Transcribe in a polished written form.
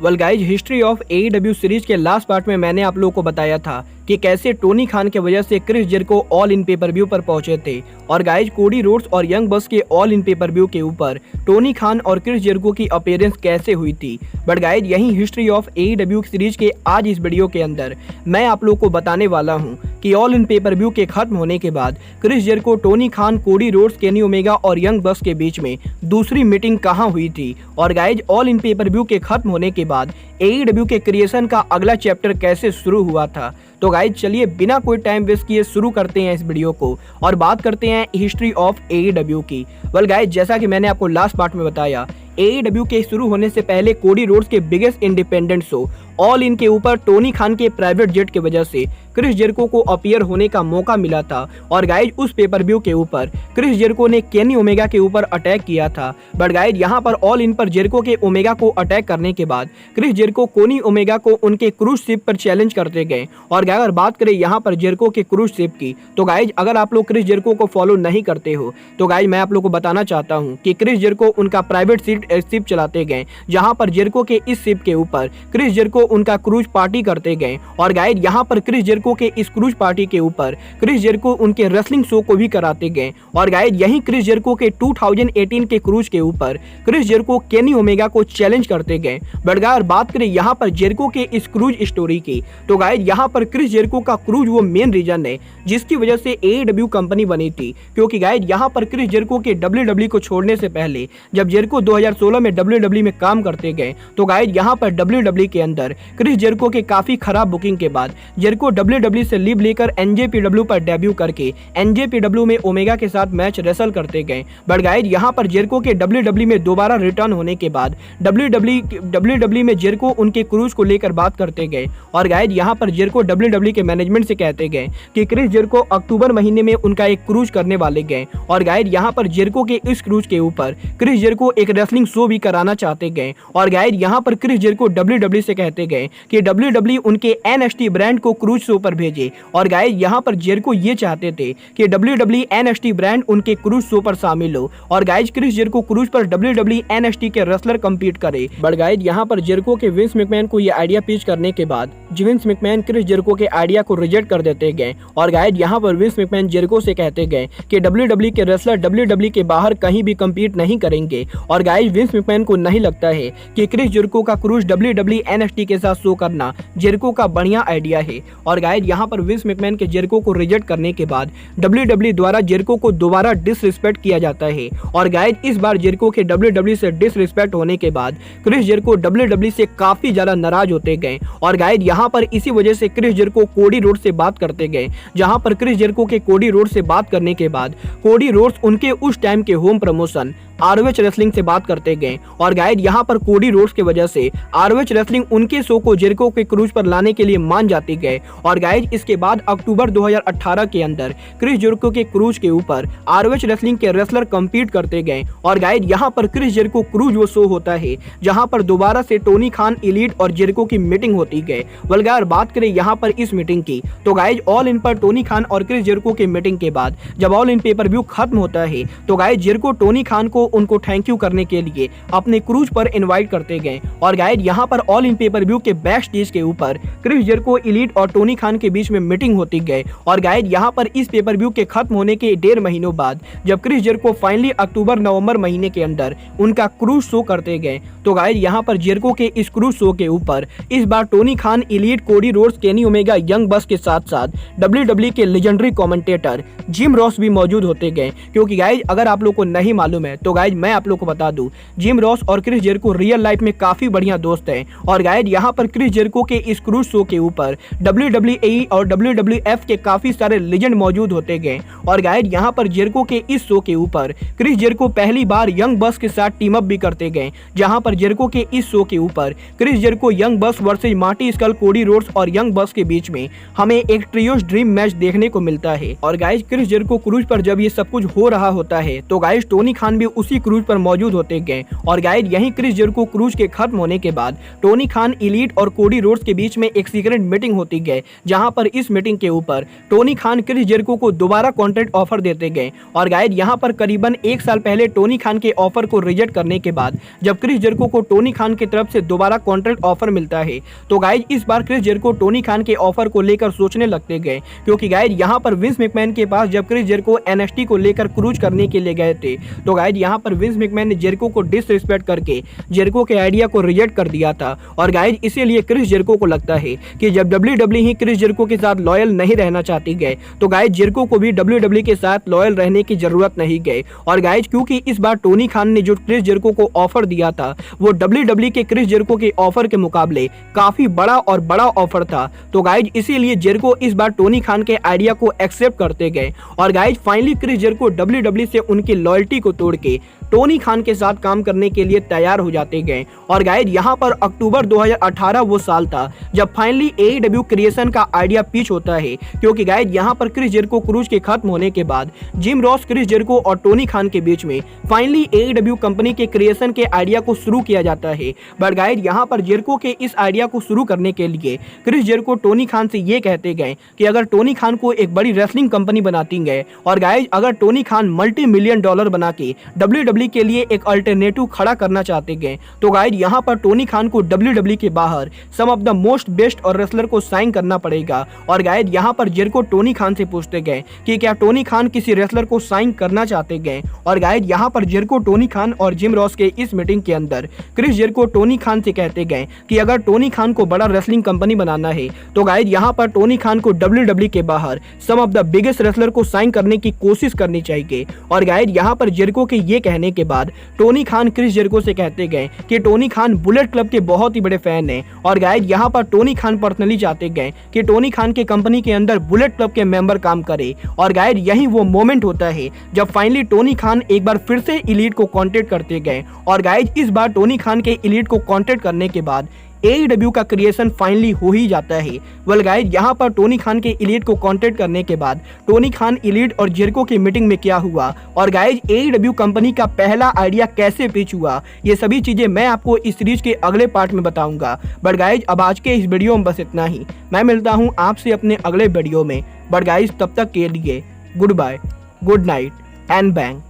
Well guys, history of AEW series के last part में मैंने आप लोगों को बताया था कि कैसे टोनी खान के वजह से Chris Jericho all in pay per view पर पहुंचे थे। और गाइज, कोडी रोड्स और यंग बक्स के ऑल इन पेपर व्यू के ऊपर टोनी खान और क्रिस जेरिको की अपीयरेंस कैसे हुई थी। बट गाइज, यही हिस्ट्री ऑफ AEW सीरीज के आज इस वीडियो के अंदर मैं आप लोगों को बताने वाला हूँ कि ऑल इन पेपर व्यू के खत्म होने के बाद क्रिस जेरिको, टोनी खान, कोडी रोड्स, केनी ओमेगा और यंग बक्स के बीच में दूसरी मीटिंग कहाँ हुई थी। और guys, all in pay per view के खत्म होने के बाद AEW के क्रिएशन का अगला चैप्टर कैसे शुरू हुआ था। तो गाइज, चलिए बिना कोई टाइम वेस्ट किए शुरू करते हैं इस वीडियो को और बात करते हैं हिस्ट्री ऑफ AEW की। वेल गाइज, जैसा कि मैंने आपको लास्ट पार्ट में बताया, AEW के शुरू होने से पहले कोडी रोड्स के biggest independent show all in के ऊपर टोनी खान के प्राइवेट जेट की वजह से क्रिस जेरिको को अपीयर होने का मौका मिला था। और गाइज, उस पेपर व्यू के ऊपर क्रिस जेरिको ने केनी ओमेगा के ऊपर अटैक किया था। बट गाइज, यहाँ पर ऑल इन पर जेरिको के ओमेगा को अटैक करने के बाद क्रिस जेरिको कोनी ओमेगा को उनके क्रूज शिप पर चैलेंज करते गए। और अगर बात करें यहाँ पर जेरिको के क्रूज शिप की, तो गाइज, अगर आप लोग क्रिस जेरिको को फॉलो नहीं करते हो तो गाइज मैं आप लोग को बताना चाहता हूँ कि क्रिस जेरिको उनका प्राइवेट शिप चलाते गए, जहाँ पर जेरिको के इस शिप के ऊपर क्रिस जेरिको उनका क्रूज पार्टी करते गए। और गाइज, यहाँ पर क्रिस जेरिको के इस क्रूज पार्टी के ऊपर क्रिस जेरिको उनके रेसलिंग शो को भी कराते गए। और गाइज, यही क्रिस जेरिको के 2018 के क्रूज के ऊपर क्रिस जेरिको केनी ओमेगा को चैलेंज करते गए। बट अगर बात करें यहाँ पर जेरिको के इस क्रूज स्टोरी की, तो गाइज, यहाँ पर क्रिस जेरिको का क्रूज वो मेन रीजन है जिसकी वजह से AEW कंपनी बनी थी। क्योंकि गाइज, यहाँ पर क्रिस जेरिको के WWE को छोड़ने से पहले जब जेरिको 2016 में WWE में काम करते गए, तो गाइज, यहाँ पर WWE के अंदर क्रिस जेरिको के काफी खराब बुकिंग के बाद जेरिको WWE से लीव लेकर NJPW पर डेब्यू करके NJPW में ओमेगा के साथ मैच रेसल करते गए। बट गाइज, यहाँ पर जेरिको के WWE में दोबारा रिटर्न होने के बाद WWE में जेरिको उनके क्रूज को लेकर बात करते गए। और गाइज, यहाँ पर जेरिको WWE के मैनेजमेंट से कहते गए कि क्रिस जेरिको अक्टूबर महीने में उनका एक क्रूज करने वाले गए। और गाइज, यहाँ पर जेरिको के इस क्रूज के ऊपर क्रिस जेरिको एक रेसलिंग शो भी कराना चाहते गए। और गाइज, यहाँ पर क्रिस जेरिको WWE से कहते गए कि WWE उनके NXT ब्रांड को क्रूज शो पर भेजे। और गाइज, यहाँ पर जेरिको ये चाहते थे कि WWE NXT ब्रांड उनके क्रूज शो पर शामिल हो। और गाइज, क्रिस जेरिको क्रूज पर WWE NXT के रेसलर कम्पीट करे। बट गाइज, यहाँ पर जेरिको के विंस मैकमैन को ये आइडिया पिच करने के बाद विंस मैकमैन क्रिस जेरिको के आइडिया को रिजेक्ट कर देते गए। और गाइज, यहाँ पर विंस मैकमैन जेरिको से कहते गए कि WWE के रेसलर WWE के बाहर कहीं भी कम्पीट नहीं करेंगे। और गाइज, विंस मैकमैन को नहीं लगता है कि क्रिस जेरिको का क्रूज WWE NXT के साथ शो करना जेरिको का बढ़िया आइडिया है। और गाइज, यहाँ पर विंस मैकमैन के जेरिको को रिजेक्ट करने के बाद WWE द्वारा जेरिको को दोबारा डिसरिस्पेक्ट किया जाता है। और गाइज, इस बार जेरिको के WWE से डिसरिस्पेक्ट होने के बाद क्रिस जेरिको WWE से काफी ज्यादा नाराज होते गए। और गाइज, यहाँ पर इसी वजह से क्रिस जेरिको कोडी रोड से बात करते गए, जहाँ पर क्रिस जेरिको के कोडी रोड से बात करने के बाद कोडी रोड्स उनके उस टाइम के होम प्रमोशन ROH रेसलिंग से बात करते गए। और गाइज, यहाँ पर कोडी रोड्स की वजह से ROH रेसलिंग उनके शो को जेरिको के क्रूज पर लाने के लिए मान जाते गए। और गाइज, इसके बाद अक्टूबर 2018 के अंदर क्रिस जेरिको के क्रूज के ऊपर ROH रेसलिंग के रेसलर कम्पीट करते गए। और गाइज, यहाँ पर क्रिस जेरिको क्रूज वो शो होता है जहाँ पर दोबारा से टोनी खान, एलीट और जेरिको की मीटिंग होती गई। अगर बात करें यहाँ पर इस मीटिंग की, तो गाइज, ऑल इन पर टोनी खान और क्रिस जेरिको की मीटिंग के बाद जब ऑल इन पेपर व्यू खत्म होता है, तो गाइज, जेरिको टोनी खान को उनको थैंक यू करने के लिए अपने क्रूज पर इनवाइट करते गए। और गाइज, यहाँ पर ऑल इन पेपर व्यू के बैक स्टेज के ऊपर क्रिस जेरिको, एलीट और टोनी खान के बीच में मीटिंग होती गई। और गाइज, यहाँ पर इस पेपर व्यू के खत्म होने के 1.5 महीनों बाद जब क्रिस जेरिको फाइनली अक्टूबर-नवंबर महीने के अंदर उनका क्रूज शो करते गए, तो गाइज, यहाँ पर जेरिको के इस क्रूज शो के ऊपर इस बार Tony Khan, Elite, Cody Rhodes, Kenny Omega, Young बक्स के साथ साथ WWE के लेजेंडरी कमेंटेटर जिम रॉस भी मौजूद होते गए। क्योंकि गाइज, अगर आप लोग को नहीं मालूम है तो गाइज मैं आप लोग को बता दूं, जिम रॉस और क्रिस जेरिको रियल लाइफ में काफी बढ़िया दोस्त हैं। और गाइज, यहाँ पर क्रिस जेरिको के इस क्रूज शो के ऊपर WWE और WWF के काफी सारे लेजेंड मौजूद होते गए। और गाइज, यहाँ पर जेरिको के इस शो के ऊपर क्रिस जेरिको पहली बार यंग बक्स के साथ टीम अप भी करते गए, जहाँ पर जेरिको के इस शो के ऊपर Chris Jericho, young bucks versus Marty Scurll, Cody Rhodes और यंग बक्स के बीच में हमें एक ट्रियोस ड्रीम मैच देखने को मिलता है। और गाइज, क्रिस जेरिको क्रूज पर जब ये सब कुछ हो रहा होता है, तो गाइज, टोनी खान भी उसी क्रूज पर मौजूद होते गए। और गाइज यहीं क्रिस जेरिको क्रूज के खत्म होने के बाद टोनी खान, एलीट और कोडी रोड्स के बीच में एक सीक्रेट मीटिंग होती गई, जहां पर इस मीटिंग के ऊपर टोनी खान क्रिस जेरिको को दोबारा कॉन्ट्रैक्ट ऑफर देते गए। और गाइज यहां पर करीबन 1 साल पहले टोनी खान के ऑफर को रिजेक्ट करने के बाद जब क्रिस जेरिको को टोनी खान की तरफ से दोबारा कॉन्ट्रैक्ट ऑफर मिलता है, तो गाइज इस बार क्रिस जेरिको टोनी खान के ऑफर को लेकर सोचने लगते गए, क्योंकि गाइज यहां पर विंस मैकमैन के पास जब क्रिस जेरिको एनएक्सटी को लेकर क्रूज करने के लिए गए थे, तो गाइज यहां पर विंस मैकमैन ने जेरिको को डिसरिस्पेक्ट करके जेरिको के आइडिया को रिजेक्ट कर दिया था। और गाइज इसीलिए क्रिस जेरिको को लगता है कि जब WWE ही क्रिस जेरिको के साथ लॉयल नहीं रहना चाहती गए, तो गाइज जेरिको को भी WWE के साथ लॉयल रहने की जरूरत नहीं गई। और गाइज क्योंकि इस बार टोनी खान ने जो क्रिस जेरिको को ऑफर दिया था वो WWE के क्रिस जेरिको के ऑफर के मुकाबले काफी बड़ा ऑफर था, तो गाइज इसीलिए जेरिको इस बार टोनी खान के आइडिया को एक्सेप्ट करते गए। और guys finally Chris Jericho WWE से उनकी लॉयल्टी को तोड़ के टोनी खान के साथ काम करने के लिए तैयार हो जाते गए। और गाइज यहाँ पर अक्टूबर 2018 वो साल था जब फाइनली AEW क्रिएशन का आइडिया पिच होता है, क्योंकि गाइज यहाँ पर क्रिस जेरिको क्रूज के खत्म होने के बाद जिम रॉस, क्रिस जेरिको और टोनी खान के बीच में फाइनली AEW कंपनी के क्रिएशन के आइडिया को शुरू किया जाता है। बट गाइज यहाँ पर जेरिको के इस आइडिया को शुरू करने के लिए क्रिस जेरिको टोनी खान से ये कहते गए कि अगर टोनी खान को एक बड़ी रेसलिंग कंपनी बनाती गए, और गाइज अगर टोनी खान $multi-million बना के WWE के लिए एक अल्टरनेटिव खड़ा करना चाहते गए, तो गाइज यहाँ पर टोनी खान को WWE के बाहर सम ऑफ द मोस्ट बेस्ट और रेसलर को साइन करना पड़ेगा। और गाइज यहाँ पर जेरिको टोनी खान से पूछते गए कि क्या टोनी खान किसी रेसलर को साइन करना चाहते गए। और गाइज यहाँ पर जेरिको, टोनी खान और जिम रॉस के इस मीटिंग के अंदर क्रिस जेरिको टोनी खान से कहते गए कि अगर टोनी खान को बड़ा रेसलिंग कंपनी बनाना है, तो गाइज यहाँ पर टोनी खान को WWE के बाहर सम ऑफ द बिगेस्ट रेसलर को साइन करने की कोशिश करनी चाहिए। और गाइज यहाँ पर जेरिको के ये कहने के बाद टोनी खान क्रिस जेरिको से कहते गए कि टोनी खान बुलेट क्लब के बहुत ही बड़े फैन हैं। और गाइज यहाँ पर टोनी खान पर्सनली चाहते गए कि टोनी खान के कंपनी के अंदर बुलेट क्लब के मेंबर काम करे। और गाइज यही वो मोमेंट होता है जब फाइनली टोनी खान एक बार फिर से एलीट को कांटेक्ट करते गए। और गाइज इस बार टोनी खान के एलीट को कांटेक्ट करने के बाद AEW का क्रिएशन फाइनली हो ही जाता है। वेल गाइज यहाँ पर टोनी खान के एलीट को कांटेक्ट करने के बाद टोनी खान, एलीट और जेरिको की मीटिंग में क्या हुआ, और गाइज AEW कंपनी का पहला आइडिया कैसे पिच हुआ, ये सभी चीजें मैं आपको इस सीरीज के अगले पार्ट में बताऊंगा। बट गाइज अब आज के इस वीडियो में बस इतना ही। मैं मिलता हूँ आपसे अपने अगले वीडियो में। बट गाइज तब तक के लिए good bye, good night and bang.